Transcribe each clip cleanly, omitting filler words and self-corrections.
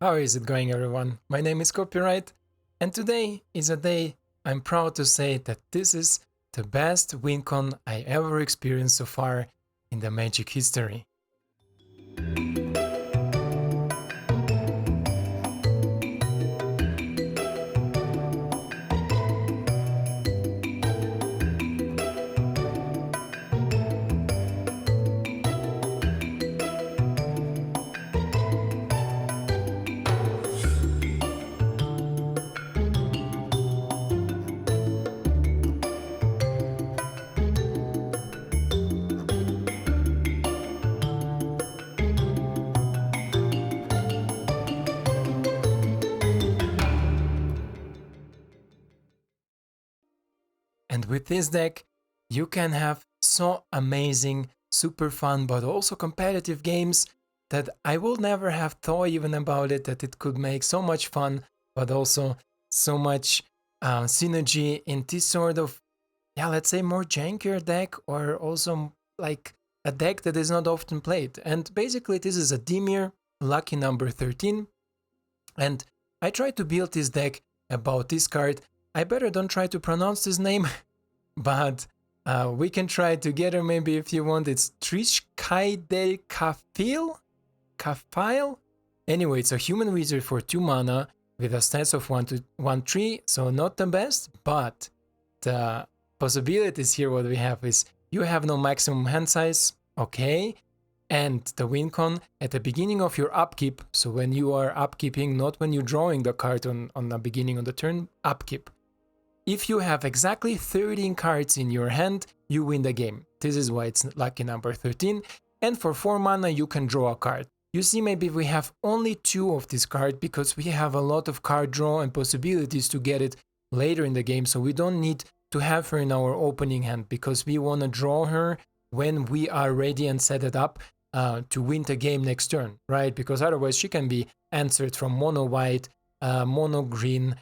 How is it going, everyone? My name is Copyright, and today is a day I'm proud to say that this is the best WinCon I ever experienced so far in the Magic history. And with this deck, you can have so amazing, super fun, but also competitive games that I will never have thought even about it, that it could make so much fun, but also so much synergy in this sort of, let's say more jankier deck, or also like a deck that is not often played. And basically this is a Dimir, lucky number 13. And I tried to build this deck about this card. I better don't try to pronounce this name, but we can try together maybe if you want. It's Triskaidekaphile? Anyway, it's a human wizard for 2 mana with a stats of 1/3, so not the best, but the possibilities here what we have is you have no maximum hand size, okay, and the win con at the beginning of your upkeep, so when you are upkeeping, not when you're drawing the card on the beginning of the turn, upkeep. If you have exactly 13 cards in your hand, you win the game. This is why it's lucky number 13. And for 4 mana, you can draw a card. You see, maybe we have only 2 of this card because we have a lot of card draw and possibilities to get it later in the game. So we don't need to have her in our opening hand because we want to draw her when we are ready and set it up to win the game next turn, right? Because otherwise she can be answered from mono white, mono green,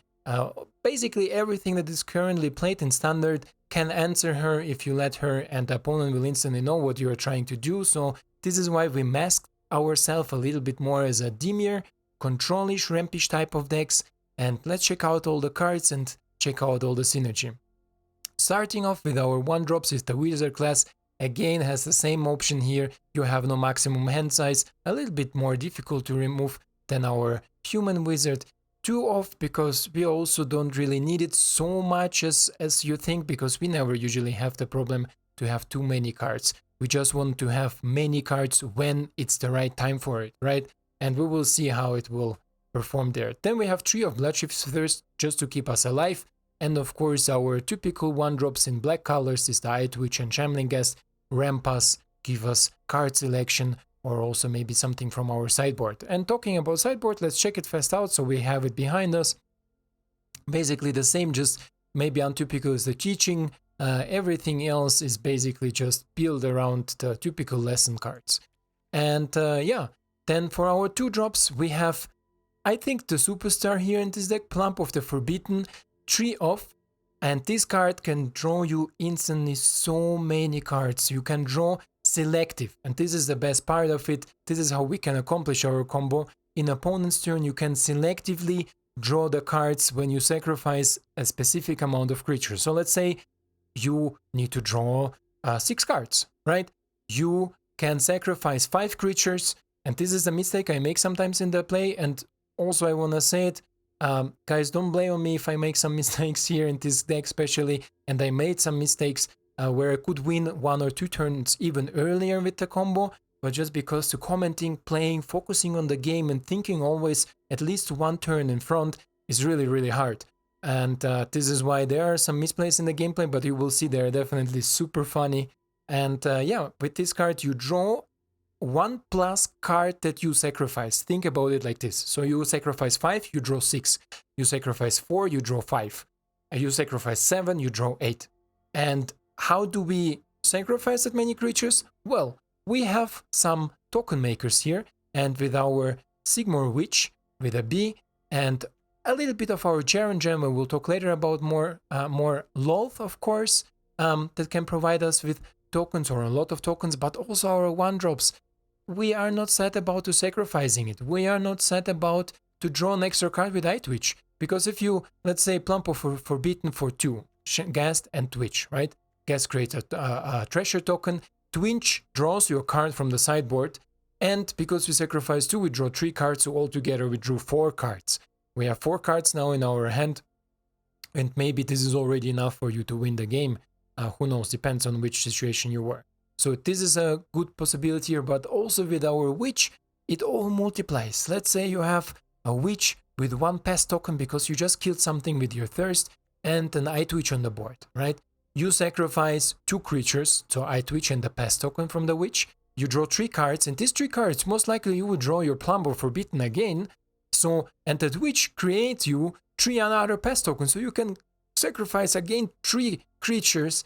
basically everything that is currently played in standard can answer her if you let her, and the opponent will instantly know what you are trying to do. So this is why we masked ourselves a little bit more as a Dimir, controlish, rampish type of decks. And let's check out all the cards and check out all the synergy. Starting off with our 1-drops is the Wizard class. Again, has the same option here. You have no maximum hand size, a little bit more difficult to remove than our human wizard. 2 off because we also don't really need it so much as you think, because we never usually have the problem to have too many cards. We just want to have many cards when it's the right time for it, right? And we will see how it will perform there. Then we have 3 of Bloodshift's Thirst just to keep us alive. And of course our typical 1-drops in black colors is the Eye Twitch and Shambling Guest, ramp us, give us card selection, or also maybe something from our sideboard. And talking about sideboard, let's check it fast out so we have it behind us. Basically the same, just maybe untypical is the teaching. Everything else is basically just built around the typical lesson cards. And then for our 2-drops we have, I think, the superstar here in this deck, Plump of the Forbidden, 3 off. And this card can draw you instantly so many cards. You can draw selective, and this is the best part of it. This is how we can accomplish our combo. In opponent's turn, you can selectively draw the cards when you sacrifice a specific amount of creatures. So let's say you need to draw 6 cards, right? You can sacrifice 5 creatures, and this is a mistake I make sometimes in the play. And also I want to say it, guys, don't blame on me if I make some mistakes here in this deck especially, and I made some mistakes where I could win 1 or 2 turns even earlier with the combo, but just because to commenting, playing, focusing on the game and thinking always at least 1 turn in front is really, really hard. And this is why there are some misplays in the gameplay, but you will see they're definitely super funny. And with this card you draw 1+ card that you sacrifice. Think about it like this. So you sacrifice 5, you draw 6. You sacrifice 4, you draw 5. You sacrifice 7, you draw 8. And how do we sacrifice that many creatures? Well, we have some token makers here, and with our Sigmar Witch with a B, and a little bit of our Jaren Gem, we'll talk later about more Loth, of course, that can provide us with tokens, or a lot of tokens, but also our 1-drops. We are not sad about to sacrificing it. We are not sad about to draw an extra card with Eye Twitch. Because if you, let's say, plump for Forbidden for 2, Ghast and Twitch, right? Ghast creates a treasure token, Twitch draws your card from the sideboard, and because we sacrifice 2, we draw 3 cards, so altogether we drew 4 cards. We have 4 cards now in our hand, and maybe this is already enough for you to win the game. Who knows, depends on which situation you were. So this is a good possibility here, but also with our Witch, it all multiplies. Let's say you have a Witch with 1 pass token because you just killed something with your Thirst and an Eye Twitch on the board, right? You sacrifice 2 creatures, so Eye Twitch and the pass token from the Witch. You draw 3 cards, and these 3 cards, most likely you will draw your Plumber Forbidden again. So, and that Witch creates you 3 another pass tokens, so you can sacrifice again 3 creatures,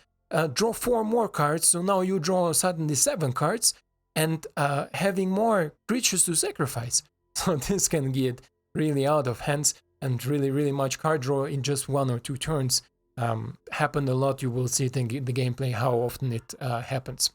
draw 4 more cards, so now you draw suddenly 7 cards, and having more creatures to sacrifice. So this can get really out of hands, and really much card draw in just 1 or 2 turns. Happened a lot, you will see it in the gameplay how often it happens.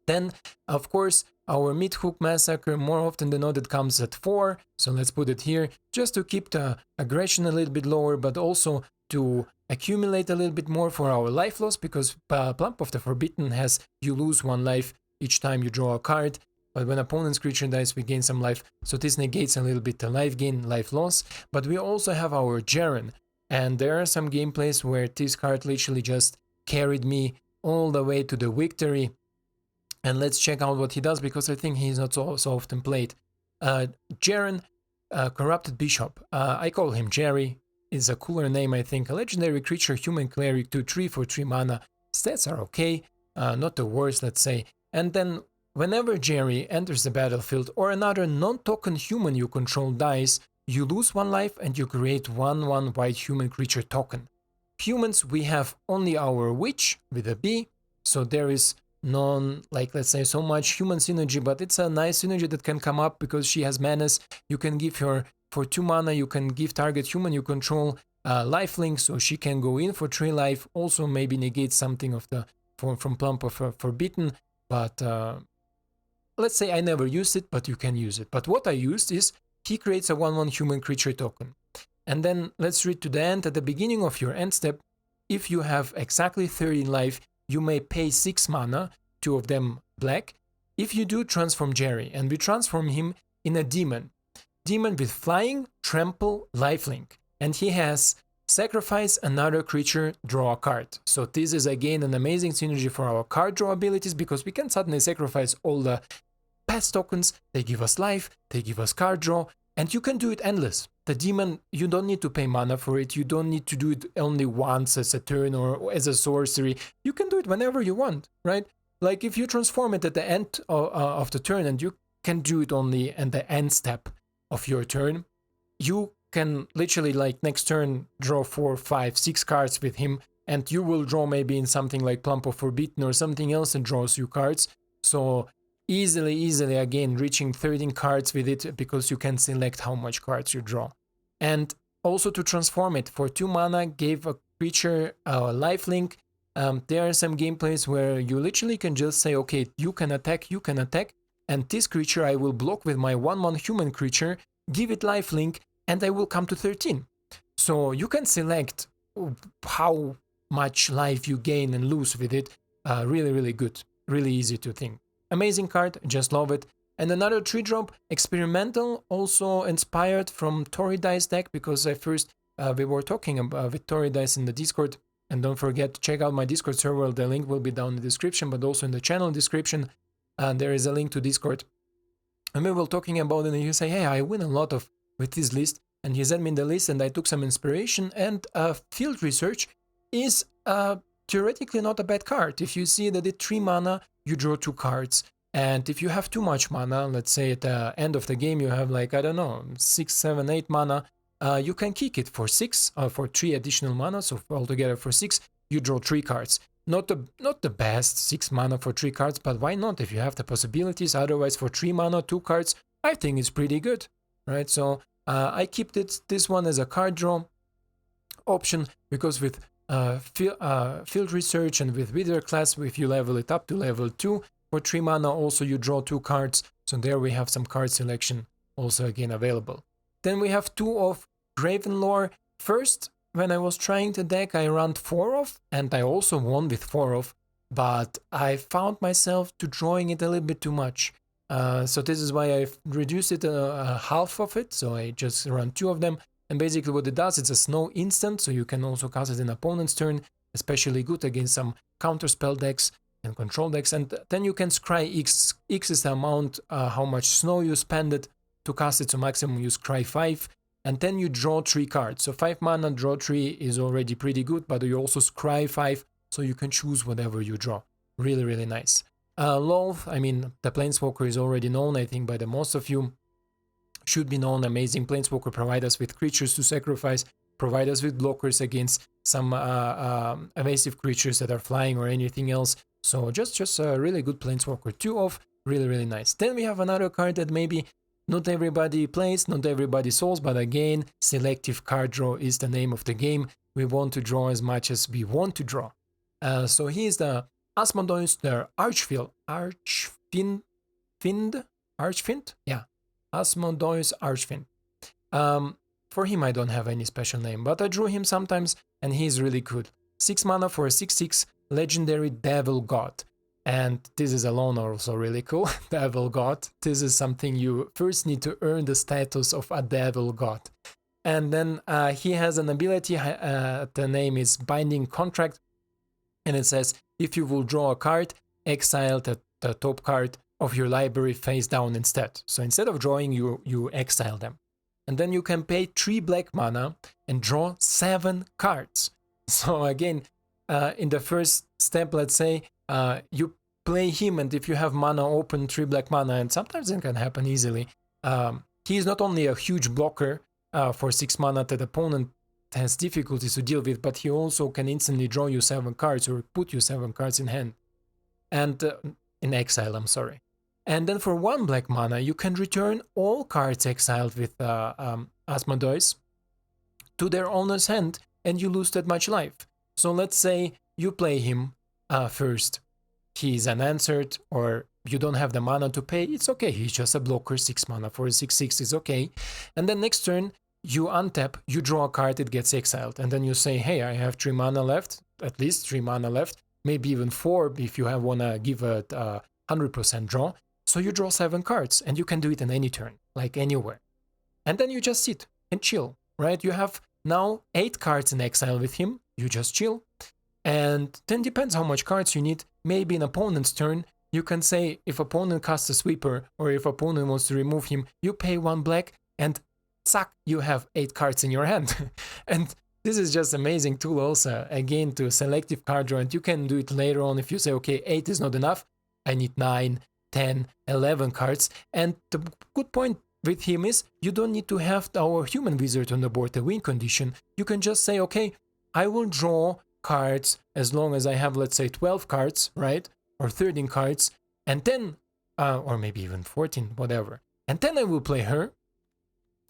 Then, of course, our Mid-Hook Massacre, more often than not, it comes at 4, so let's put it here, just to keep the aggression a little bit lower, but also to accumulate a little bit more for our life loss, because Plump of the Forbidden has you lose 1 life each time you draw a card, but when opponent's creature dies, we gain some life, so this negates a little bit the life gain, life loss. But we also have our Jaren, and there are some gameplays where this card literally just carried me all the way to the victory. And let's check out what he does, because I think he's not so often played. Jaren, Corrupted Bishop. I call him Jerry. Is a cooler name, I think. A legendary creature, human cleric, 2/3 for 3 mana. Stats are okay, not the worst, let's say. And then, whenever Jerry enters the battlefield or another non-token human you control dies, you lose 1 life and you create 1/1 white human creature token. Humans, we have only our Witch with a B, so there is like let's say so much human synergy, but it's a nice synergy that can come up because she has menace. You can give her for 2 mana, you can give target human you control lifelink, so she can go in for 3 life, also maybe negate something of the from Plump of Forbidden, but let's say I never used it, but you can use it. But what I used is he creates a 1/1 human creature token, and then let's read to the end. At the beginning of your end step, if you have exactly 30 life, you may pay 6 mana, 2 of them black. If you do, transform Jerry, and we transform him in a demon. Demon with flying, trample, lifelink. And he has sacrifice another creature, draw a card. So this is again an amazing synergy for our card draw abilities, because we can suddenly sacrifice all the pass tokens, they give us life, they give us card draw, and you can do it endless. The demon, you don't need to pay mana for it, you don't need to do it only once as a turn or as a sorcery, you can do it whenever you want, right? Like if you transform it at the end of the turn, and you can do it only at the end step of your turn, you can literally like next turn draw 4, 5, 6 cards with him, and you will draw maybe in something like Plump of Forbidden or something else that draws you cards. So easily again reaching 13 cards with it, because you can select how much cards you draw. And also to transform it for 2 mana, gave a creature a lifelink. There are some gameplays where you literally can just say, okay, you can attack, and this creature I will block with my 1/1 human creature, give it lifelink, and I will come to 13. So you can select how much life you gain and lose with it. Really good, really easy to think. Amazing card, just love it. And another 3-drop, experimental, also inspired from Tori Dice deck, because I first, we were talking about with Tori Dice in the Discord. And don't forget to check out my Discord server, the link will be down in the description, but also in the channel description, there is a link to Discord. And we were talking about it, and you say, hey, I win a lot with this list, and he sent me the list, and I took some inspiration, and Field Research is theoretically not a bad card. If you see that it's 3 mana, you draw 2 cards, and if you have too much mana, let's say at the end of the game you have like, I don't know, 6, 7, 8 mana, you can kick it for 6, for 3 additional mana, so altogether for 6, you draw 3 cards. Not the best 6 mana for 3 cards, but why not if you have the possibilities? Otherwise, for 3 mana, 2 cards, I think it's pretty good, right? So I keep this one as a card draw option, because with Field Research and with Wither class, if you level it up to level 2, for 3 mana also you draw 2 cards, so there we have some card selection also again available. Then we have 2 of Gravenlore. First, when I was trying the deck, I ran 4 of, and I also won with 4 of, but I found myself to drawing it a little bit too much. So this is why I've reduced it half of it, so I just run 2 of them. And basically what it does, it's a snow instant, so you can also cast it in opponent's turn, especially good against some counterspell decks and control decks. And then you can scry X. X is the amount how much snow you spend it to cast it, so maximum you scry 5. And then you draw 3 cards. So 5 mana, draw 3 is already pretty good, but you also scry 5, so you can choose whatever you draw. Really, really nice. Lolth, I mean, the Planeswalker is already known, I think, by the most of you. Should be known, amazing Planeswalker, provide us with creatures to sacrifice, provide us with blockers against some evasive creatures that are flying or anything else. So just a really good Planeswalker. 2 of, really, really nice. Then we have another card that maybe not everybody plays, not everybody solves, but again, selective card draw is the name of the game. We want to draw as much as we want to draw. So he's the Asmodeus, the Archfiend? Yeah, Asmodeus Archfiend. For him, I don't have any special name, but I drew him sometimes, and he's really good. 6 mana for a 6/6 legendary Devil God. And this is alone also really cool. Devil God. This is something you first need to earn the status of a Devil God. And then he has an ability, the name is Binding Contract, and it says, if you will draw a card, exile the top card of your library face down instead. So instead of drawing, you exile them. And then you can pay 3 black mana and draw 7 cards. So again, in the first step, let's say, you play him, and if you have mana open, 3 black mana, and sometimes it can happen easily. He is not only a huge blocker for 6 mana that the opponent has difficulties to deal with, but he also can instantly draw you 7 cards or put you 7 cards in hand. And in exile, I'm sorry. And then for 1 black mana, you can return all cards exiled with Asmodeus to their owner's hand, and you lose that much life. So let's say you play him first. He's unanswered, or you don't have the mana to pay. It's okay, he's just a blocker. 6 mana for a 6/6 is okay. And then next turn, you untap, you draw a card, it gets exiled. And then you say, hey, I have 3 mana left, at least 3 mana left, maybe even 4 if you want to give a 100% draw. So you draw 7 cards, and you can do it in any turn, like anywhere. And then you just sit and chill, right? You have now 8 cards in exile with him, you just chill. And then depends how much cards you need. Maybe in opponent's turn, you can say, if opponent casts a sweeper, or if opponent wants to remove him, you pay 1 black, and zack, you have 8 cards in your hand. And this is just amazing tool also, again, to selective card draw, and you can do it later on if you say, okay, 8 is not enough, I need 9, 10, 11 cards. And the good point with him is, you don't need to have our human wizard on the board, the win condition. You can just say, okay, I will draw cards as long as I have, let's say, 12 cards, right? Or 13 cards, and then, or maybe even 14, whatever. And then I will play her,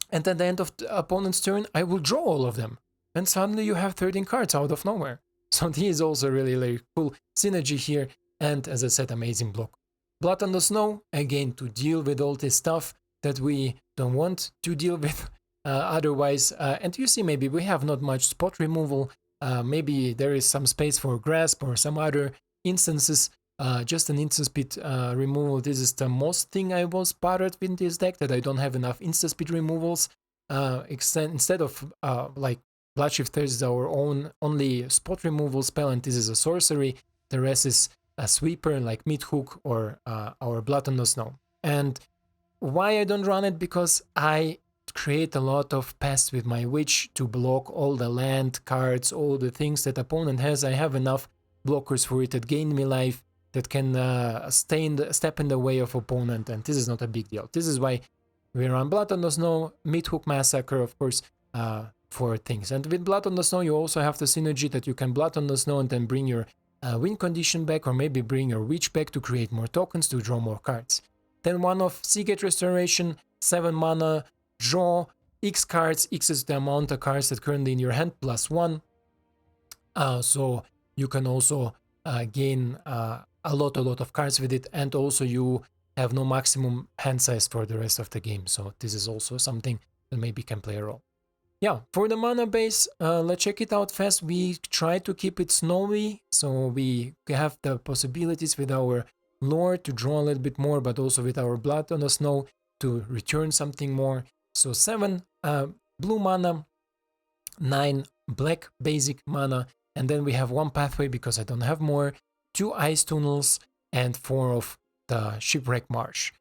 and at the end of the opponent's turn, I will draw all of them. And suddenly you have 13 cards out of nowhere. So he is also really, really cool synergy here, and as I said, amazing block. Blood on the Snow, again, to deal with all this stuff that we don't want to deal with otherwise. And you see, maybe we have not much spot removal. Maybe there is some space for Grasp or some other instances. Just an instant speed removal. This is the most thing I was bothered with this deck, that I don't have enough instant speed removals. Instead of like Bloodshift is our own only spot removal spell, and this is a sorcery. The rest is a sweeper like Midhook or our Blood on the Snow. And why I don't run it? Because I create a lot of pests with my Witch to block all the land cards, all the things that opponent has. I have enough blockers for it that gain me life, that can step in the way of opponent, and this is not a big deal. This is why we run Blood on the Snow, Midhook Massacre, of course, for things. And with Blood on the Snow, you also have the synergy that you can Blood on the Snow and then bring your win condition back, or maybe bring your Witch back to create more tokens to draw more cards. Then 1 of Seagate Restoration, 7 mana, draw X cards. X is the amount of cards that currently in your hand plus 1. So you can also gain a lot of cards with it, and also you have no maximum hand size for the rest of the game. So this is also something that maybe can play a role. Yeah, for the mana base, let's check it out fast. We try to keep it snowy, so we have the possibilities with our lore to draw a little bit more, but also with our blood on the snow to return something more. So 7 blue mana, 9 black basic mana, and then we have 1 pathway because I don't have more, 2 ice tunnels, and 4 of the shipwreck marsh,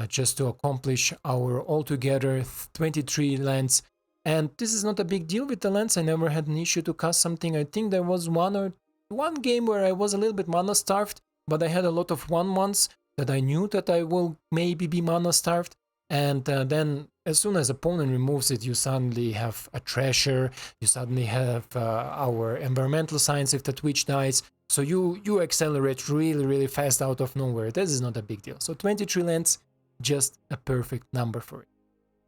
just to accomplish our altogether 23 lands. And this is not a big deal with the lands. I never had an issue to cast something. I think there was one game where I was a little bit mana starved, but I had a lot of 1/1s that I knew that I will maybe be mana starved. And then as soon as opponent removes it, you suddenly have a treasure, you suddenly have our environmental science if the Twitch dies. So you accelerate really, really fast out of nowhere. This is not a big deal. So 23 lands, just a perfect number for it.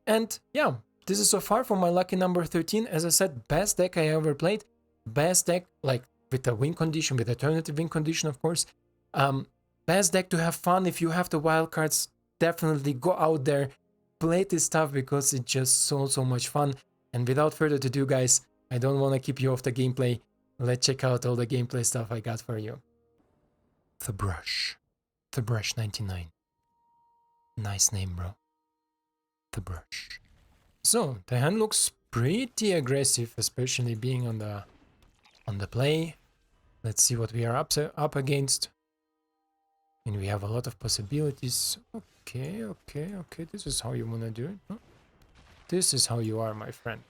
And yeah, this is so far for my lucky number 13. As I said, best deck I ever played. Best deck, like with a win condition, with alternative win condition, of course. Best deck to have fun. If you have the wildcards, definitely go out there, play this stuff because it's just so much fun. And without further ado, guys, I don't want to keep you off the gameplay. Let's check out all the gameplay stuff I got for you. The Brush 99. Nice name, bro. The Brush. So the hand looks pretty aggressive, especially being on the play. Let's see what we are up against. And we have a lot of possibilities. Okay. This is how you wanna do it. Huh? This is how you are, my friend.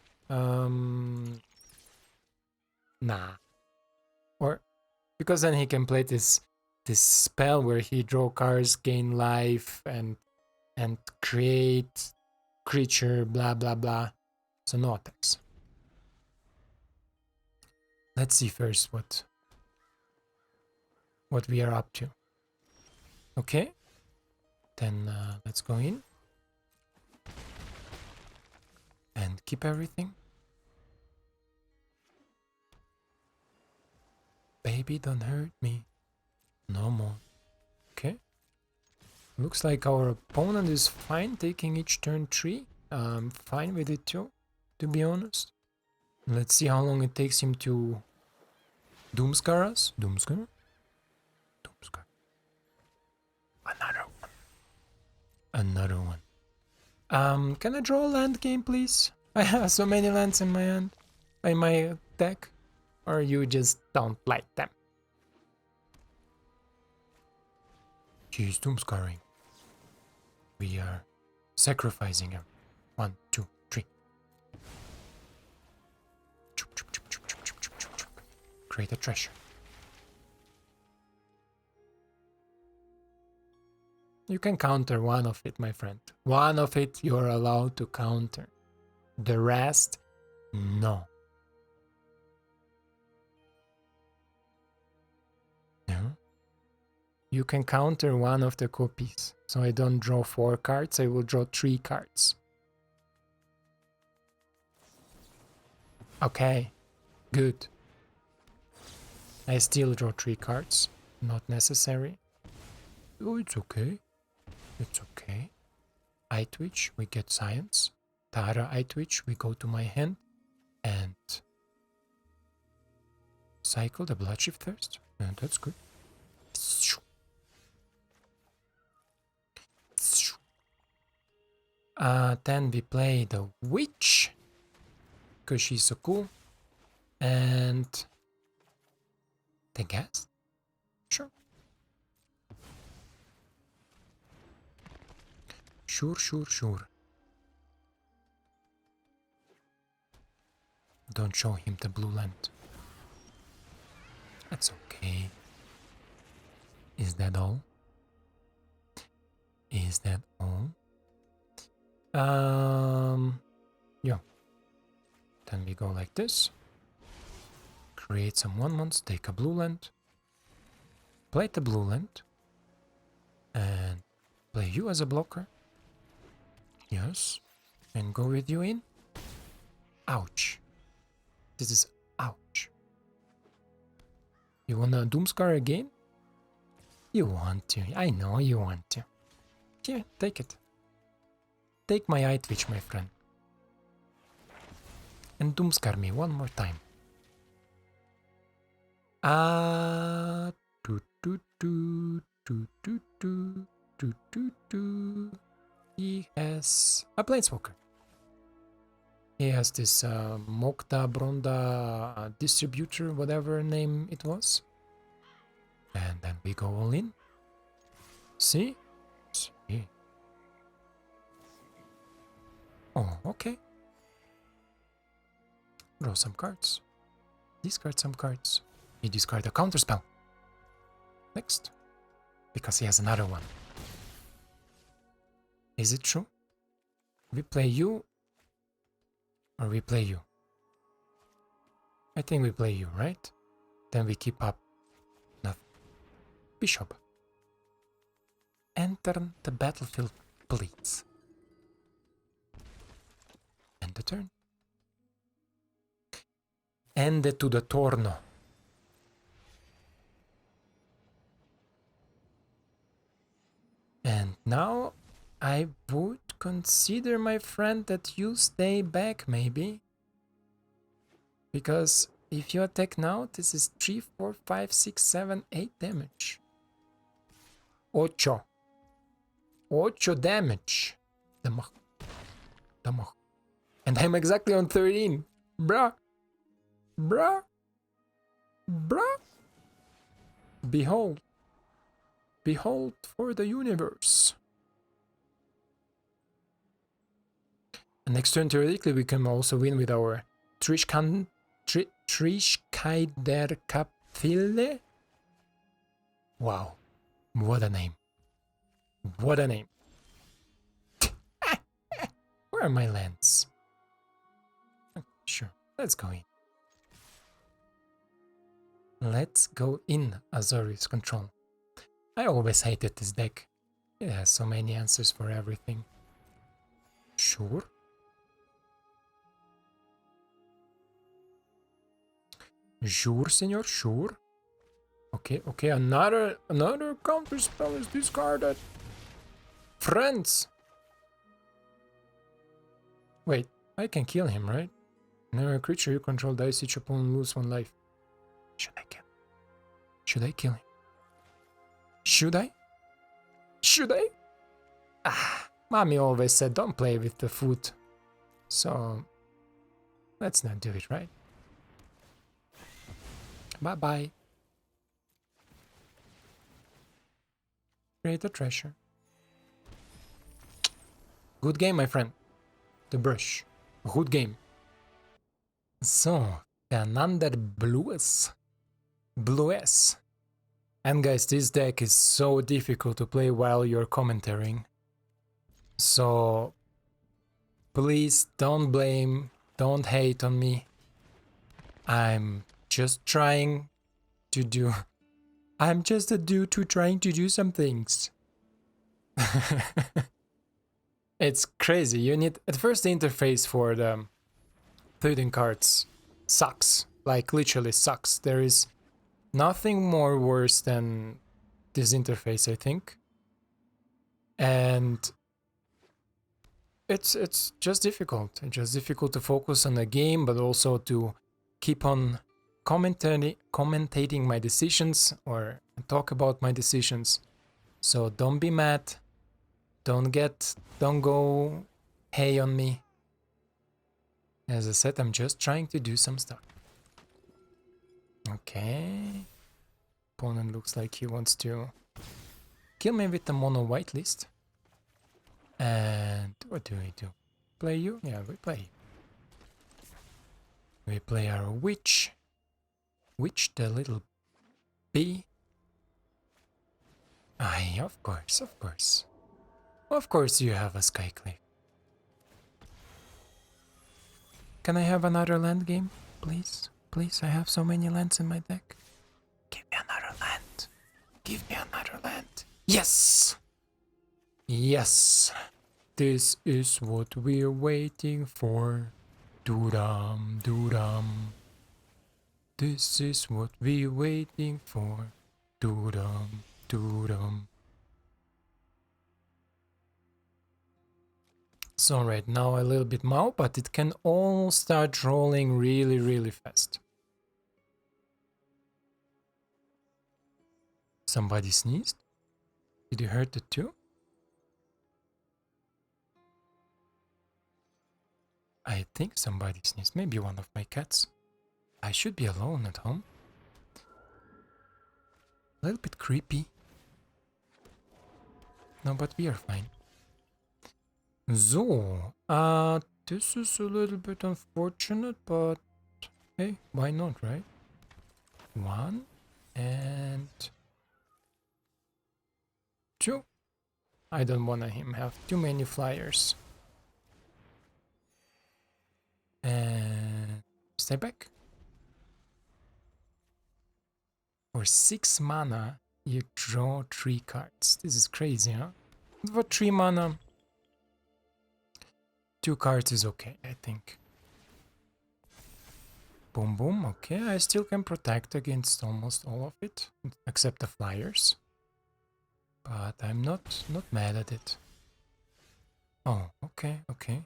Nah. Or because then he can play this spell where he draw cards, gain life, and create creature, blah blah blah. So no attacks. Let's see first what we are up to. Okay, then let's go in and keep everything. Baby, don't hurt me no more. Okay, looks like our opponent is fine taking each turn 3. I'm fine with it too, to be honest. Let's see how long it takes him to Doomscar us. Doomscar. Another one. Can I draw a land game, please? I have so many lands in my hand, in my deck. Or you just don't like them? She's Doomscarring. We are sacrificing him. 1, 2, 3. Create a treasure. You can counter one of it, my friend. One of it you're allowed to counter. The rest, no. No? You can counter one of the copies. So I don't draw 4 cards, I will draw 3 cards. Okay, good. I still draw 3 cards. Not necessary. Oh, it's okay. It's okay. Eye Twitch, we get science. The other Eye Twitch, we go to my hand and cycle the Bloodshift Thirst. Yeah, that's good. Then we play the Witch, because she's so cool. And the Gas? Sure. Sure. Don't show him the blue land. That's okay. Is that all? Is that all? Yeah. Then we go like this. Create some 1/1s, take a blue land. Play the blue land. And play you as a blocker. Yes. And go with you in. Ouch. This is ouch. You wanna Doomscar again? You want to. I know you want to. Here, take it. Take my Eye Twitch, my friend. and Doomscar me one more time. Do, do, do, do, do, do, do, do, do. He has a Planeswalker. He has this Mokta Bronda distributor, whatever name it was. And then we go all in. See? See. Oh, okay. Draw some cards. Discard some cards. You discard a counterspell. Next. Because he has another one. Is it true? We play you or we play you? I think we play you, right? Then we keep up nothing. Bishop. Enter the battlefield, please. End the turn. End to the torno. And now I would consider, my friend, that you stay back, maybe. Because if you attack now, this is 3, 4, 5, 6, 7, 8 damage. 8. 8 damage. Damage. And I'm exactly on 13. Bruh. Bruh. Bruh. Behold. Behold for the universe. And next turn, theoretically, we can also win with our Triskaidekaphile. Wow. What a name. What a name. Where are my lands? Sure, let's go in. Let's go in, Azorius Control. I always hated this deck. It has so many answers for everything. Sure. Sure, senor, sure. Okay, okay, another counter spell is discarded. Friends! Wait, I can kill him, right? Whenever a creature you control dies, each opponent loses 1 life. Should I kill him? Should I kill him? Should I? Should I? Ah, mommy always said don't play with the food. So, let's not do it, right? Bye-bye. Create a treasure. Good game, my friend. The brush. Good game. So, Fernandez Blues. Blues. And guys, this deck is so difficult to play while you're commentating. So, please don't blame, don't hate on me. I'm just trying to do... I'm just a dude who trying to do some things. It's crazy. You need... At first, the interface for the trading cards sucks. Like, literally sucks. There is nothing more worse than this interface, I think. And it's just difficult. It's just difficult to focus on the game, but also to keep on commentating my decisions or talk about my decisions. So don't be mad. Don't go hey on me. As I said, I'm just trying to do some stuff. Okay. Opponent looks like he wants to kill me with the mono white list. And what do we do? Play you? Yeah, we play. We play our witch. Witch the little bee. Aye, of course, of course. Of course you have a Skyclave. Can I have another land game, please? Please, I have so many lands in my deck. Give me another land. Give me another land. Yes! Yes! This is what we're waiting for. Doo-dum, doo-dum. This is what we're waiting for. Doo-dum, doo-dum. So right now a little bit more, but it can all start rolling really, really fast. Somebody sneezed? Did you hear it too? I think somebody sneezed. Maybe one of my cats. I should be alone at home. A little bit creepy. No, but we are fine. So, this is a little bit unfortunate, but hey, why not, right? 1 and 2. I don't want him have too many flyers. And stay back. For 6 mana, you draw 3 cards. This is crazy, huh? For 3 mana, 2 cards is okay, I think. Boom, boom. Okay, I still can protect against almost all of it, except the flyers. But I'm not mad at it. Oh, okay, okay.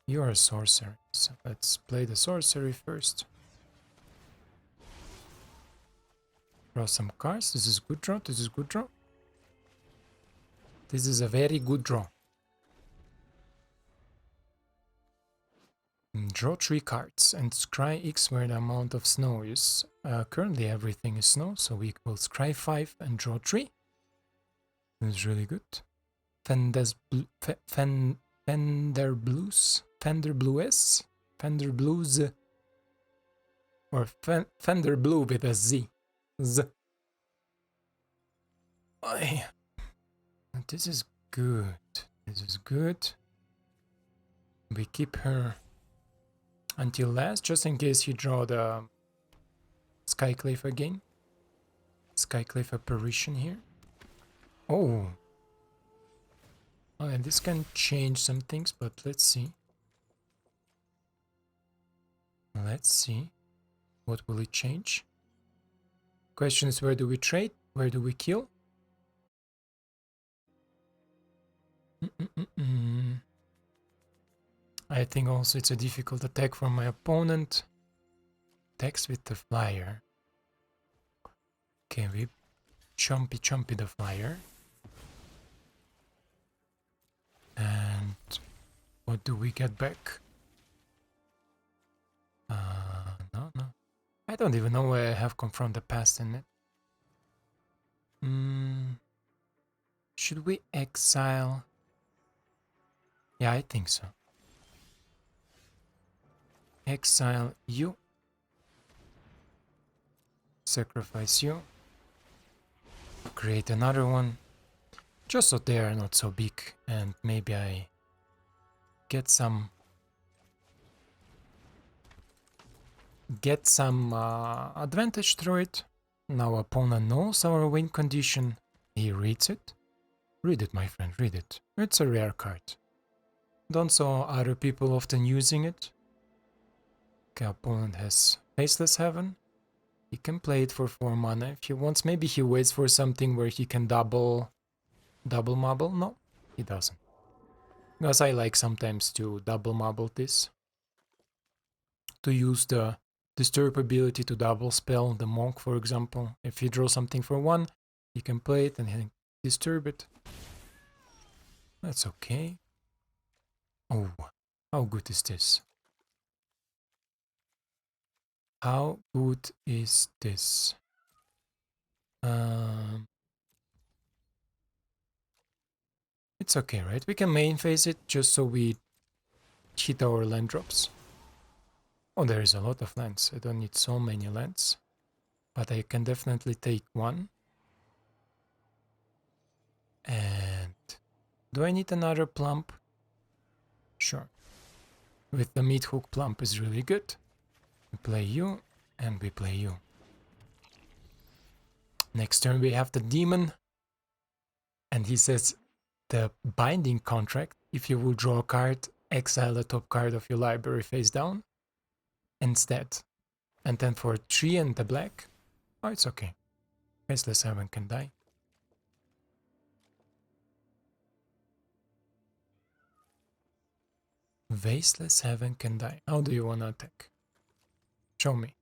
You are a sorcerer, so let's play the sorcery first. Draw some cards. This is good draw. This is good draw. This is a very good draw. Draw 3 cards and scry X where the amount of snow is. Currently everything is snow, so we will scry 5 and draw 3. This is really good. Fender Blues, or Fender Blue with a Z. Oh, this is good. This is good. We keep her until last, just in case you draw the Skyclave again. Skyclave apparition here. Oh. Oh, and this can change some things, but let's see. Let's see. What will it change? Question is, where do we trade? Where do we kill? I think also it's a difficult attack for my opponent. Attacks with the flyer. Okay, we chompy the flyer. And what do we get back? No. I don't even know why I have Confront the Past in it. Should we exile? Yeah, I think so. Exile you. Sacrifice you. Create another one. Just so they are not so big, and maybe I get some advantage through it. Now opponent knows our win condition. He reads it. Read it, my friend, read it. It's a rare card. Don't saw other people often using it. Okay, opponent has Faceless Heaven. He can play it for 4 mana if he wants. Maybe he waits for something where he can double marble. No, he doesn't. Because I like sometimes to double marble this. To use the Disturb ability to double spell the Monk, for example. If he draws something for 1, he can play it and he disturb it. That's okay. Oh, how good is this? How good is this? It's okay, right? We can main phase it just so we hit our land drops. Oh, there is a lot of lands. I don't need so many lands. But I can definitely take 1. And do I need another plump? Sure. With the meat hook, plump is really good. We play you, and we play you. Next turn we have the demon. And he says the binding contract, if you will draw a card, exile the top card of your library face down instead. And then for 3 and the black, oh, it's okay. Faceless Heaven can die. Vasteless Heaven can die. How do you want to attack? Show me.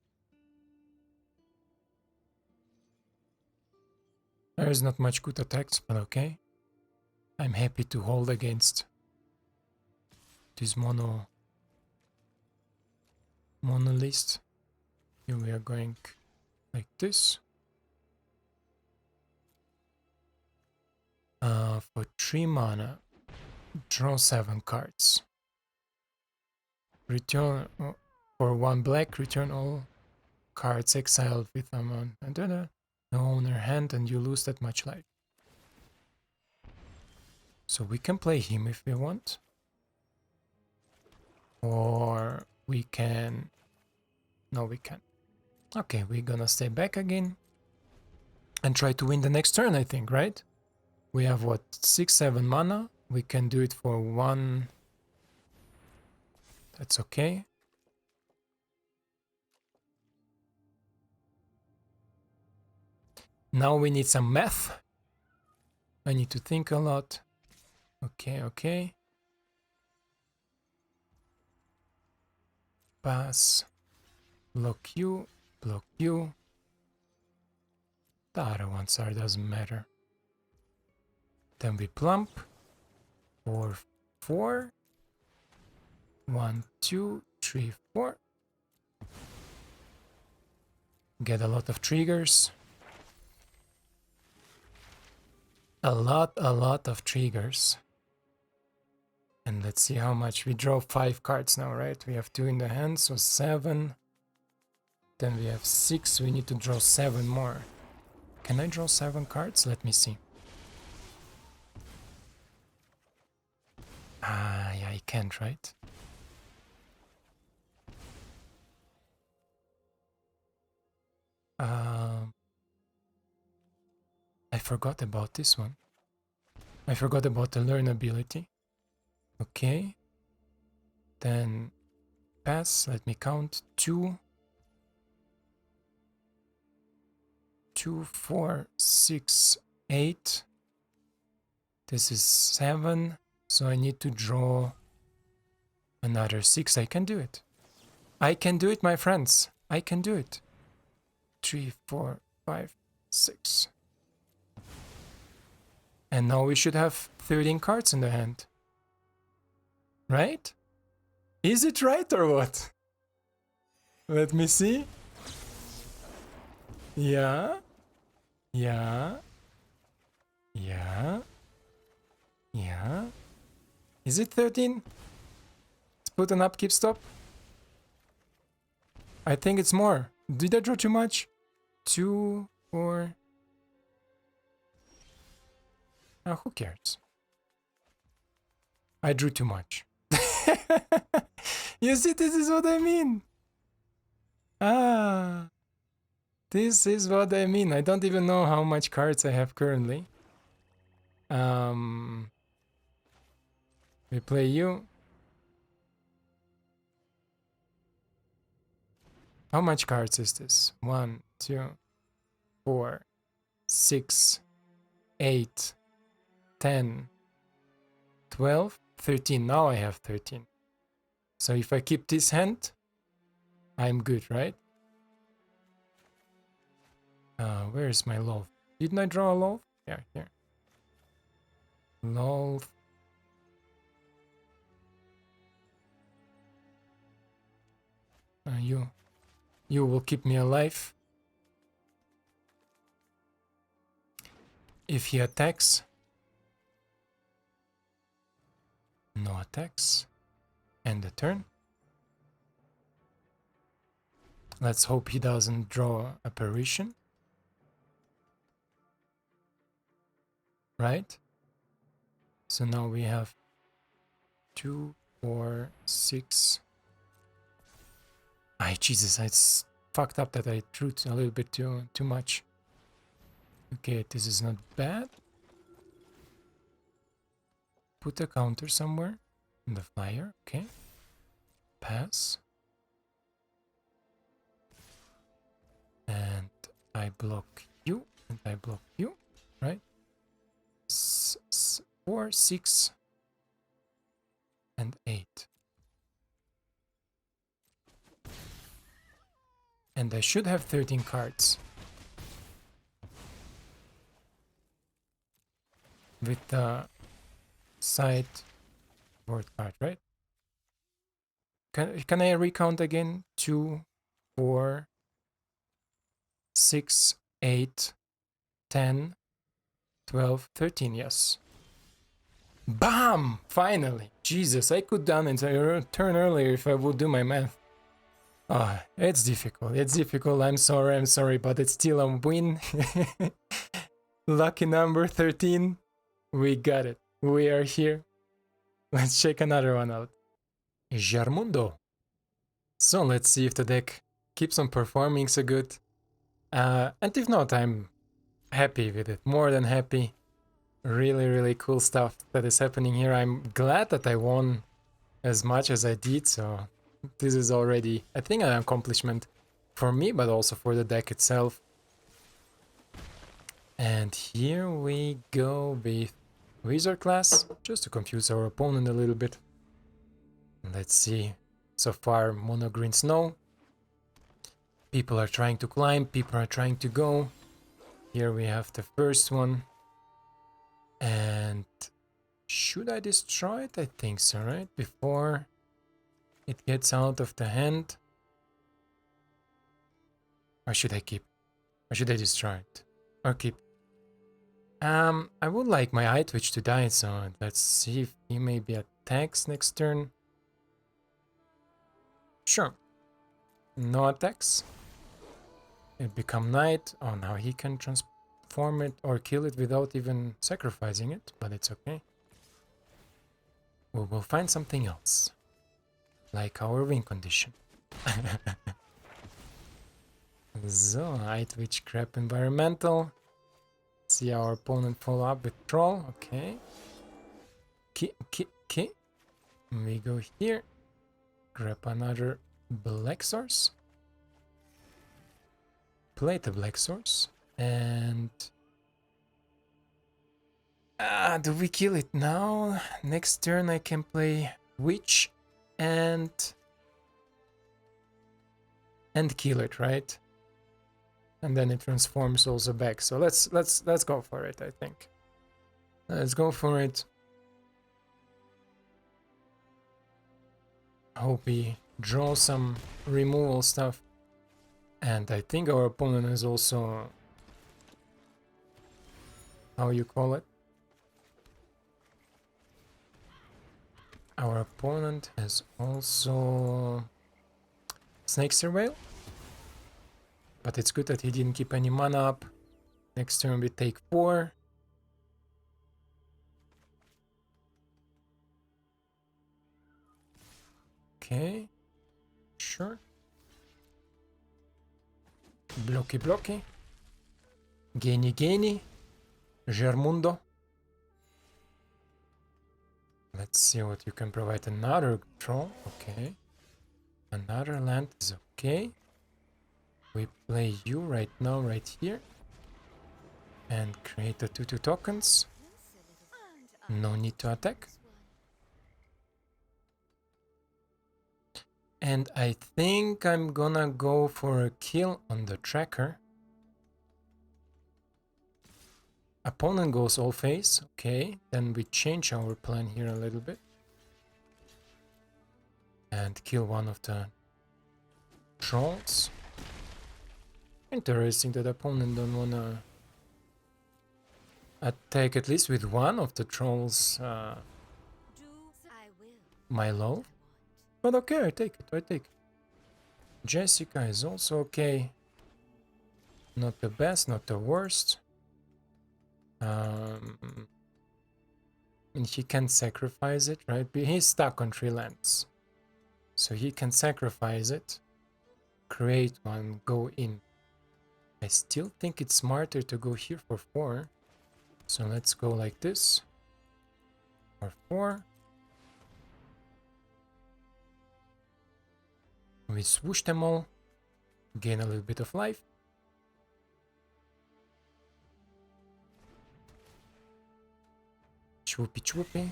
There is not much good attacks, but okay. I'm happy to hold against this mono list. Here we are going like this. For 3 mana, draw 7 cards. Return for 1 black, return all cards exiled with amount the owner hand, and you lose that much life. So we can play him if we want. Or we can... No, we can't. Okay, we're gonna stay back again. And try to win the next turn, I think, right? We have, what, 6-7 mana? We can do it for 1... That's okay. Now we need some math. I need to think a lot. Okay, okay. Pass. Block you. Block you. The other ones are, doesn't matter. Then we plump. 4-4. 1, 2, 3, 4. Get a lot of triggers. A lot of triggers. And let's see how much. We draw 5 cards now, right? We have 2 in the hand, so 7. Then we have 6. We need to draw 7 more. Can I draw 7 cards? Let me see. Ah, yeah, I can't, right? I forgot about this one. I forgot about the learn ability. Okay. Then pass. Let me count. 2, 4, 6, 8. This is 7. So I need to draw another 6. I can do it. I can do it, my friends. I can do it. 3, 4, 5, 6. And now we should have 13 cards in the hand. Right? Is it right or what? Let me see. Yeah. Yeah. Yeah. Yeah. Is it 13? Let's put an upkeep stop. I think it's more. Did I draw too much? 2, 4... who cares? I drew too much. You see, this is what I mean. Ah, this is what I mean. I don't even know how much cards I have currently. We play you. How much cards is this? 1, 2, 4, 6, 8, 10, 12, 13. Now I have 13. So if I keep this hand, I'm good, right? Where is my love? Didn't I draw a love? Yeah, here. Love. You will keep me alive. If he attacks, no attacks. End the turn. Let's hope he doesn't draw apparition. Right? So now we have 2, 4, 6. Ay, Jesus, it's fucked up that I drew a little bit too much. Okay, this is not bad. Put a counter somewhere in the flyer, okay. Pass. And I block you, and I block you, right? 4, 6, and 8. And I should have 13 cards. With the sideboard card, right? Can I recount again? 2, 4, 6, 8, 10, 12, 13, yes. Bam! Finally! Jesus, I could done it a turn earlier if I would do my math. Ah, it's difficult. It's difficult. I'm sorry, but it's still a win. Lucky number 13. We got it. We are here. Let's check another one out. Jarmundo. So let's see if the deck keeps on performing so good. And if not, I'm happy with it. More than happy. Really, really cool stuff that is happening here. I'm glad that I won as much as I did, so this is already, I think, an accomplishment for me, but also for the deck itself. And here we go with Wizard class, just to confuse our opponent a little bit. Let's see. So far, mono green snow. People are trying to climb, people are trying to go. Here we have the first one. And should I destroy it? I think so, right? Before it gets out of the hand. Or should I keep? Or should I destroy it? Or keep? I would like my eye twitch to die, so let's see if he maybe attacks next turn. Sure. No attacks. It become night. Oh, now he can transform it or kill it without even sacrificing it, but it's okay. We will find something else. Like our win condition. So, eye twitch crap environmental. See our opponent follow up with troll. Okay. Okay. We go here. Grab another black source. Play the black source. And... do we kill it now? Next turn I can play witch and kill it, right? And then it transforms also back. So let's go for it, I think. Let's go for it. Hope we draw some removal stuff. And I think our opponent is also, how you call it? Our opponent has also Snake Surveil. But it's good that he didn't keep any mana up. Next turn we take 4. Okay. Sure. Blocky. Gainy. Germundo. Let's see what you can provide. Another troll. Okay. Another land is okay. We play you right now, right here. And create the 2/2 tokens. No need to attack. And I think I'm gonna go for a kill on the tracker. Opponent goes all face. Okay, then we change our plan here a little bit. And kill one of the trolls. Interesting that opponent don't wanna attack at least with one of the trolls. My low. But okay, I take it. Jessica is also okay. Not the best, not the worst. And he can sacrifice it, right? He's stuck on 3 lands. So he can sacrifice it, create one, go in. I still think it's smarter to go here for 4. So let's go like this. For 4. We swoosh them all. Gain a little bit of life. Chwoopy.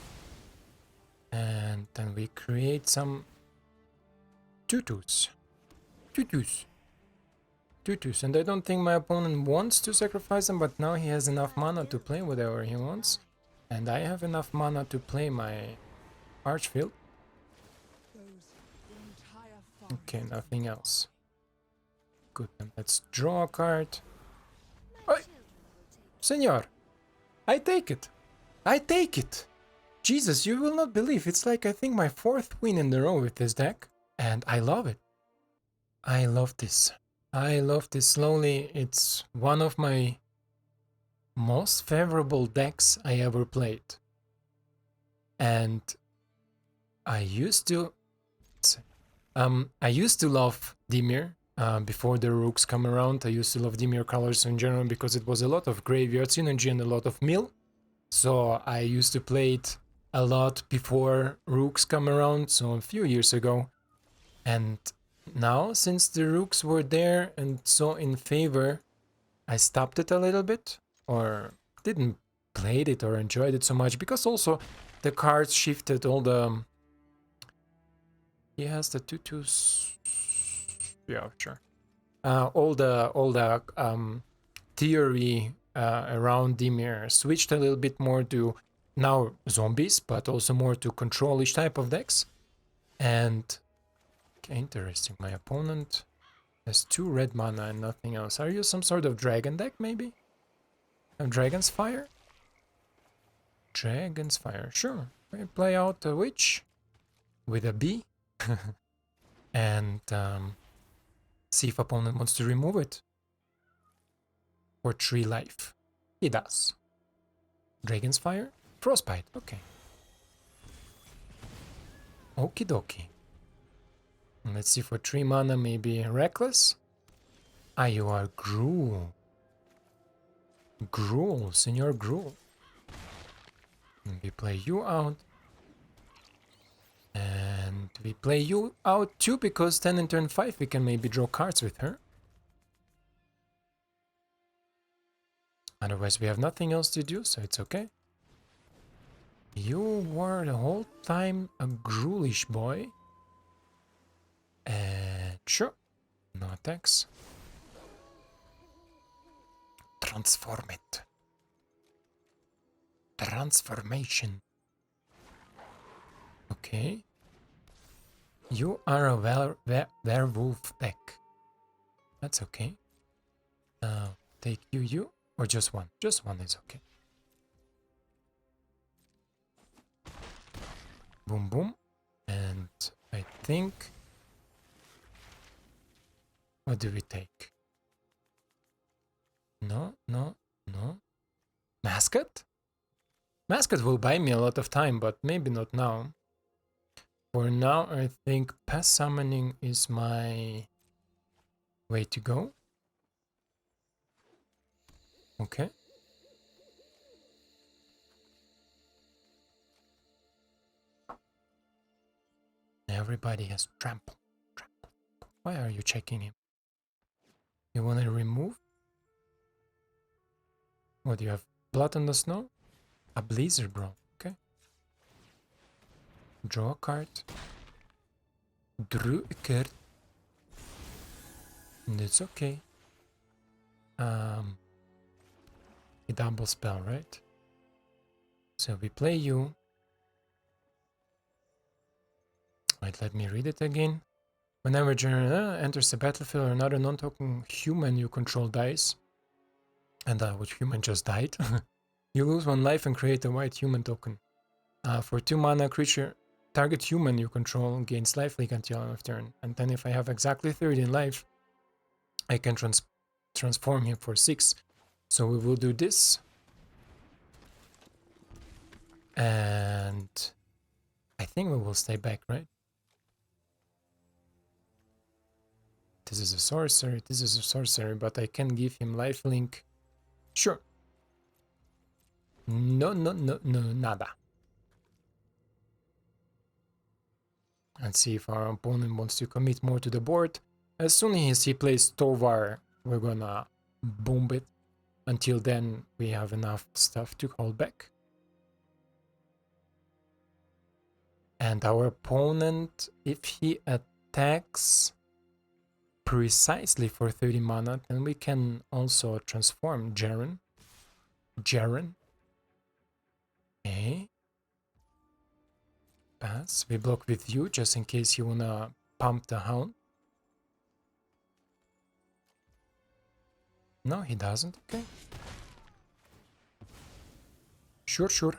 And then we create some tutus. 2/2s, and I don't think my opponent wants to sacrifice them, but now he has enough mana to play whatever he wants, and I have enough mana to play my Archfield. Okay, nothing else. Good, then let's draw a card. Oi! Senor, I take it. I take it. Jesus, you will not believe, it's like I think my 4th win in a row with this deck, and I love it. I love this. I love this slowly. It's one of my most favorable decks I ever played. And I used to love Dimir before the Rooks come around. I used to love Dimir colors in general because it was a lot of graveyard synergy and a lot of mill. So I used to play it a lot before Rooks come around, so a few years ago. And now, since the Rooks were there and so in favor, I stopped it a little bit, or didn't play it or enjoyed it so much, because also the cards shifted all the... He has the 2/2s... Yeah, sure. All the theory around Dimir switched a little bit more to now zombies, but also more to control-ish type of decks. And okay, interesting. My opponent has 2 red mana and nothing else. Are you some sort of dragon deck, maybe? A Dragon's Fire? Dragon's Fire, sure. We play out a witch with a B and see if opponent wants to remove it for 3 life. He does. Dragon's Fire? Frostbite, okay. Okie dokie. Let's see, for 3 mana, maybe Reckless? Ah, you are Gruul. Gruul, Senor Gruul. And we play you out. And we play you out too, because then in turn 5 we can maybe draw cards with her. Otherwise we have nothing else to do, so it's okay. You were the whole time a Gruulish boy. And sure, no attacks. Transform it. Transformation. Okay. You are a werewolf deck. That's okay. Take you, or just one? Just one is okay. Boom, boom. And I think... What do we take? No. Mascot? Mascot will buy me a lot of time, but maybe not now. For now, I think Pass Summoning is my way to go. Okay. Everybody has trample. Why are you checking him? You want to remove? What, do you have blood on the snow? A blizzard, bro. Okay. Draw a card. Drew a card. And it's okay. A double spell, right? So we play you. Wait, let me read it again. Whenever general enters the battlefield or another non-token human you control dies, and which human just died, you lose 1 life and create a white human token. For 2 mana, creature target human you control gains lifelink until end of turn. And then if I have exactly 13 life, I can transform him for 6. So we will do this. And I think we will stay back, right? This is a sorcery, this is a sorcery, but I can give him lifelink. Sure. No, nada. And see if our opponent wants to commit more to the board. As soon as he plays Tovar, we're gonna boom it. Until then, we have enough stuff to hold back. And our opponent, if he attacks... precisely for 30 mana, then we can also transform Jaren. Okay. Pass. We block with you just in case you wanna pump the Hound. No, he doesn't. Okay. Sure.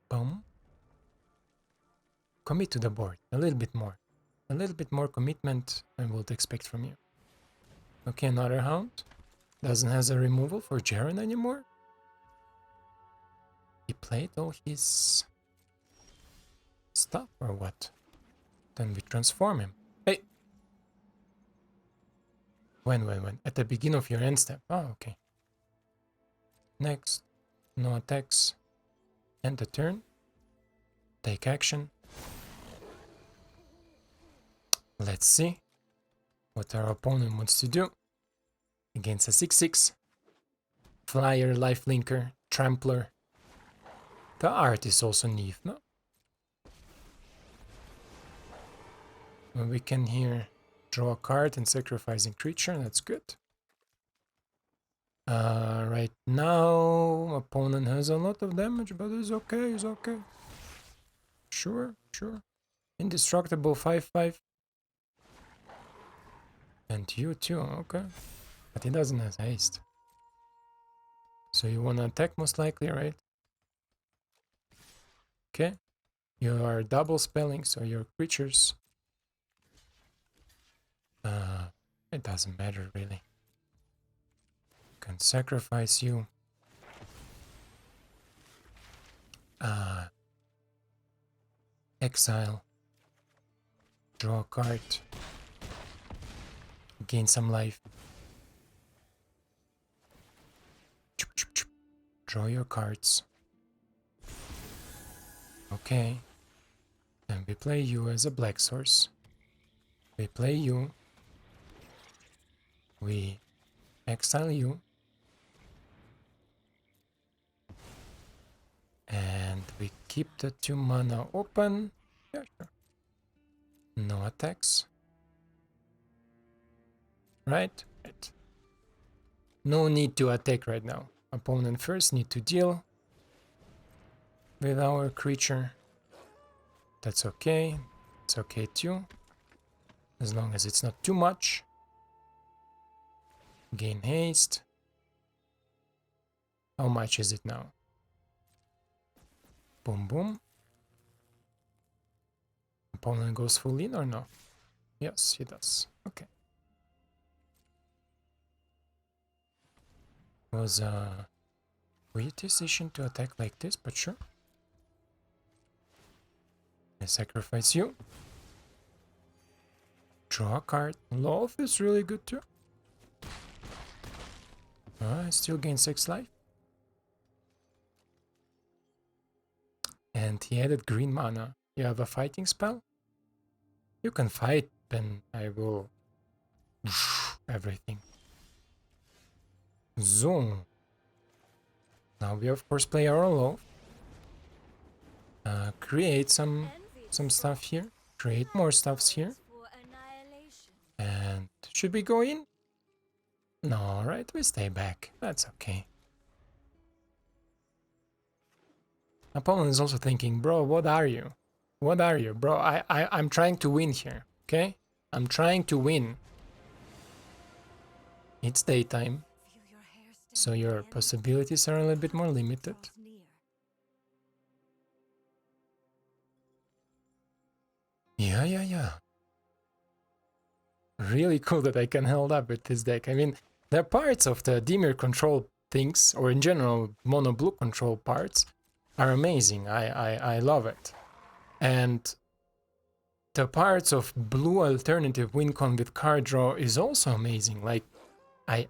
Boom. Commit to the board. A little bit more. A little bit more commitment I would expect from you. Okay, another Hound. Doesn't have a removal for Jaren anymore. He played all his stuff or what? Then we transform him. Hey! When? At the beginning of your end step. Oh, okay. Next. No attacks. End the turn. Take action. Let's see what our opponent wants to do against a 6/6 flyer, lifelinker, trampler. The art is also neat, no? Well, we can here draw a card and sacrificing creature. That's good. Right now, opponent has a lot of damage, but it's okay. It's okay. Sure. Indestructible 5/5. And you too, okay. But he doesn't have haste. So you wanna attack most likely, right? Okay. You are double spelling, so your creatures... it doesn't matter really. Can sacrifice you. Exile. Draw a card. Gain some life. Draw your cards. Okay. Then we play you as a black source. We play you. We exile you. And we keep the 2 mana open. Yeah, sure. No attacks. Right? Right. No need to attack right now. Opponent first need to deal with our creature. That's okay. It's okay too. As long as it's not too much. Gain haste. How much is it now? Boom. Opponent goes full in or no? Yes, he does. Okay. Was a weird decision to attack like this, but sure. I sacrifice you. Draw a card. Love is really good too. I still gain 6 life. And he added green mana. You have a fighting spell? You can fight, then I will... everything. Zoom. Now we of course play our love. Create some stuff here. Create more stuffs here. And should we go in? No, alright, we stay back. That's okay. Opponent is also thinking, bro, what are you? What are you? Bro, I'm trying to win here, okay? I'm trying to win. It's daytime. So your possibilities are a little bit more limited. Yeah. Really cool that I can hold up with this deck. I mean, there are parts of the Dimir control things, or in general, mono blue control parts, are amazing. I love it. And the parts of blue alternative win con with card draw is also amazing. Like, I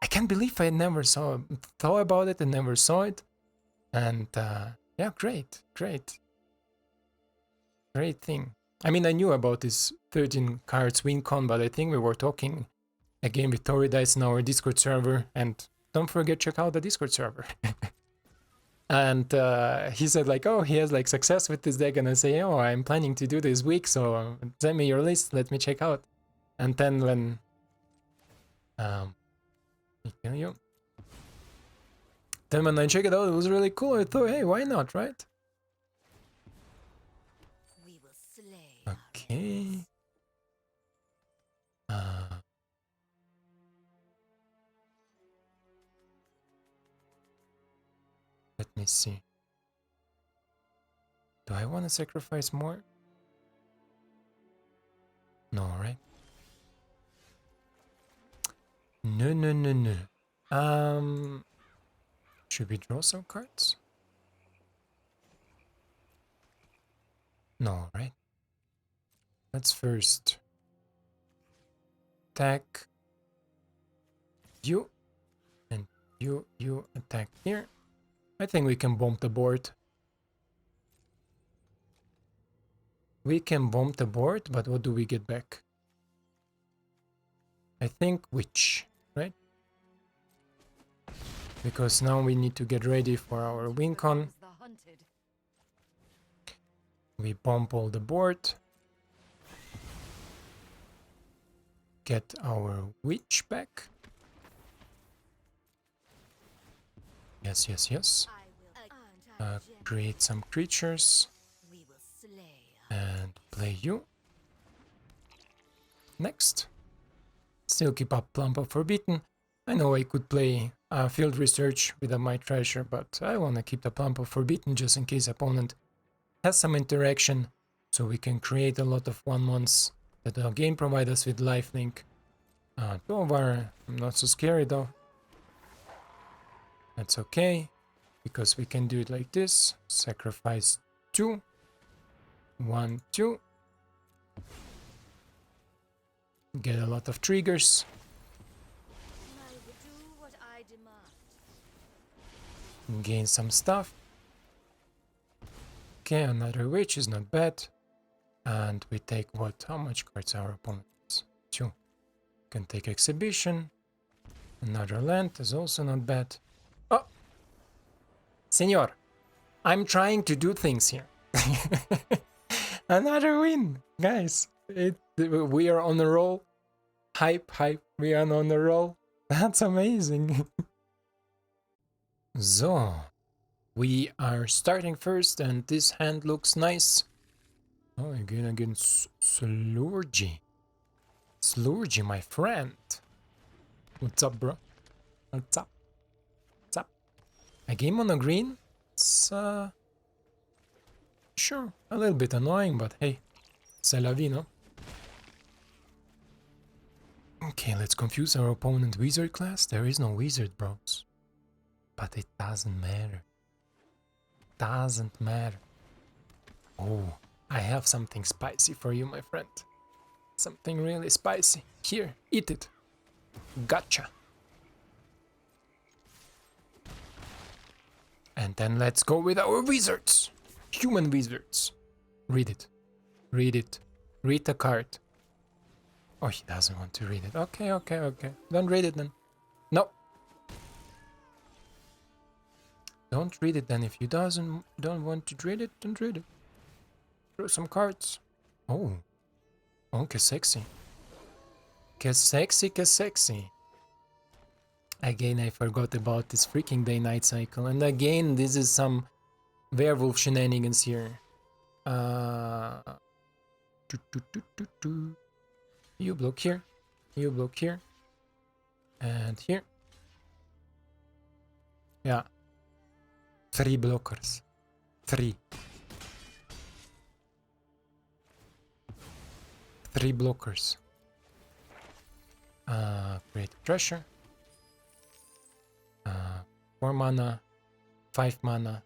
can't believe I never thought about it and never saw it. And yeah, great thing. I mean, I knew about this 13 cards win con, but I think we were talking again with Tori Dice in our Discord server. And don't forget, check out the Discord server. And he said like, oh, he has like success with this deck, and I say, oh, I'm planning to do this week, so send me your list, let me check out. And then when kill you. Then when I checked it out, it was really cool. I thought, hey, why not, right? We will slay. Okay. Let me see. Do I want to sacrifice more? No, right? No, no, no, no. Should we draw some cards? No, right? Let's first attack you, and you attack here. I think we can bomb the board. We can bomb the board, but what do we get back? I think witch, right? Because now we need to get ready for our win con. We bomb all the board. Get our witch back. Yes, yes, yes. Create some creatures. And play you. Next. Still keep up Plump of Forbidden. I know I could play Field Research with my treasure, but I want to keep the Plump of Forbidden just in case opponent has some interaction, so we can create a lot of 1/1s that the game provides us with lifelink. Tovar, I'm not so scary though. That's okay, because we can do it like this. Sacrifice 2. 1, 2. Get a lot of triggers. Gain some stuff. Okay, another witch is not bad. And we take what? How much cards our opponents? 2. Can take exhibition. Another land is also not bad. Oh! Senor, I'm trying to do things here. Another win! Guys, we are on a roll. Hype, we are on a roll. That's amazing. So, we are starting first, and this hand looks nice. Oh, again, Slurgy. Slurgy, my friend. What's up, bro? What's up? What's up? A game on a green? It's, sure, a little bit annoying, but hey, c'est la vie, no? Okay, let's confuse our opponent wizard class. There is no wizard, bros. But it doesn't matter. Doesn't matter. Oh, I have something spicy for you, my friend. Something really spicy. Here, eat it. Gotcha. And then let's go with our wizards. Human wizards. Read it. Read it. Read the card. Oh, he doesn't want to read it. Okay. Don't read it then. No. Don't read it then. If you don't want to read it, don't read it. Throw some cards. Oh. Oh, que sexy. Que sexy. Again, I forgot about this freaking day-night cycle. And again, this is some werewolf shenanigans here. You block here. You block here. And here. Yeah. 3 blockers. 3. 3 blockers. Create pressure. 4 mana. 5 mana.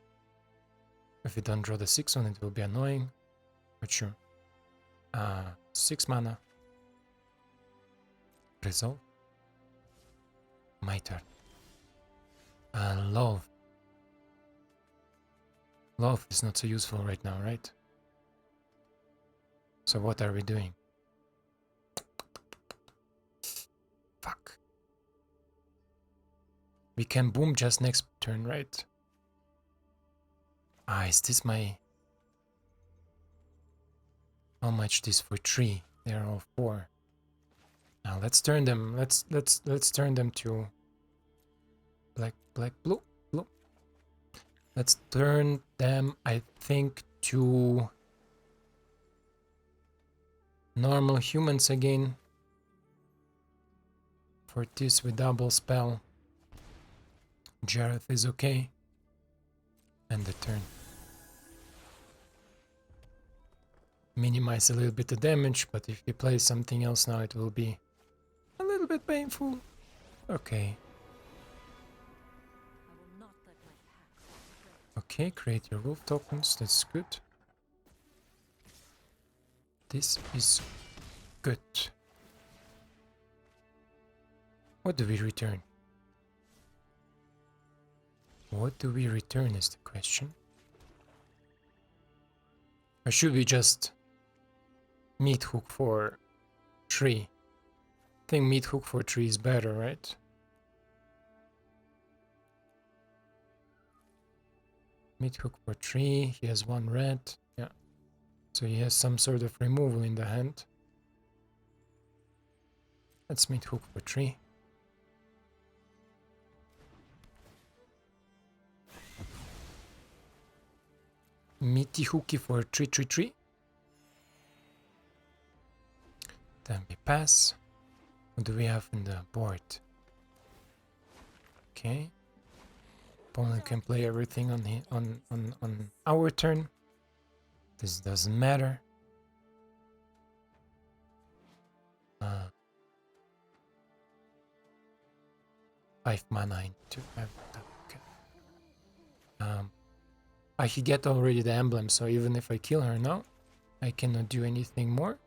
If you don't draw the 6th one, it will be annoying. But sure. 6 mana. Resolve. My turn. Love. Love is not so useful right now, right? So what are we doing? Fuck. We can boom just next turn, right? Ah, is this my... How much this for 3? They're all 4. Now let's turn them. Let's turn them to black, blue, blue. Let's turn them, I think, to normal humans again. For this we double spell. Jareth is okay. And the turn. Minimize a little bit of damage, but if you play something else now, it will be a little bit painful. Okay. I will not let my path. Okay, create your wolf tokens. That's good. This is good. What do we return? What do we return is the question. Or should we just meat hook for 3? I think meat hook for 3 is better, right? Meat hook for 3. He has 1 red. Yeah. So he has some sort of removal in the hand. Let's meat hook for 3. Meaty hooky for 3/3/3. Then we pass. What do we have in the board? Okay. Opponent can play everything on our turn. This doesn't matter. 5 mana into okay. I could get already the emblem, so even if I kill her now, I cannot do anything more.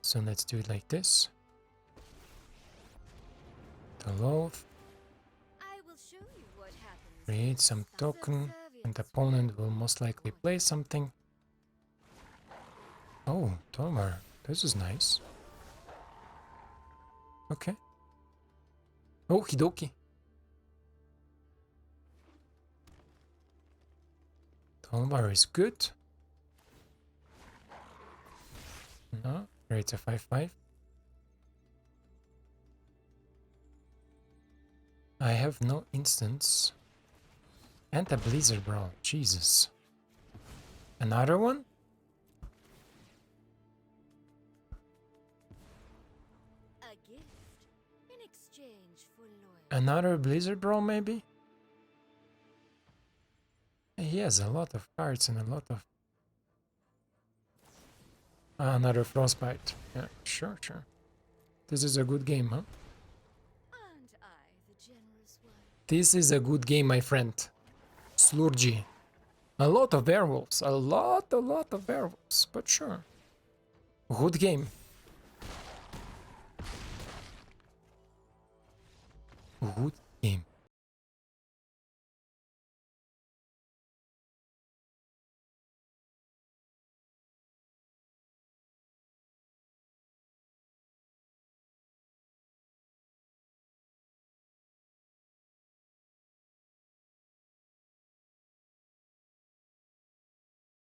So let's do it like this. The loath. I will show you what happens. Create some token, and the opponent will most likely play something. Oh, Tomar, this is nice. Okay. Oh, Hidoki. Tomar is good. No, creates a 5/5. I have no instance. And a Blizzard Brawl, Jesus. Another one? A gift in exchange for loyalty. Another Blizzard Brawl, maybe? He has a lot of cards and a lot of... another Frostbite. Yeah, sure. This is a good game, huh? Aren't I the generous one? This is a good game, my friend. Slurgy. A lot of werewolves. A lot of werewolves. But sure. Good game. Good game.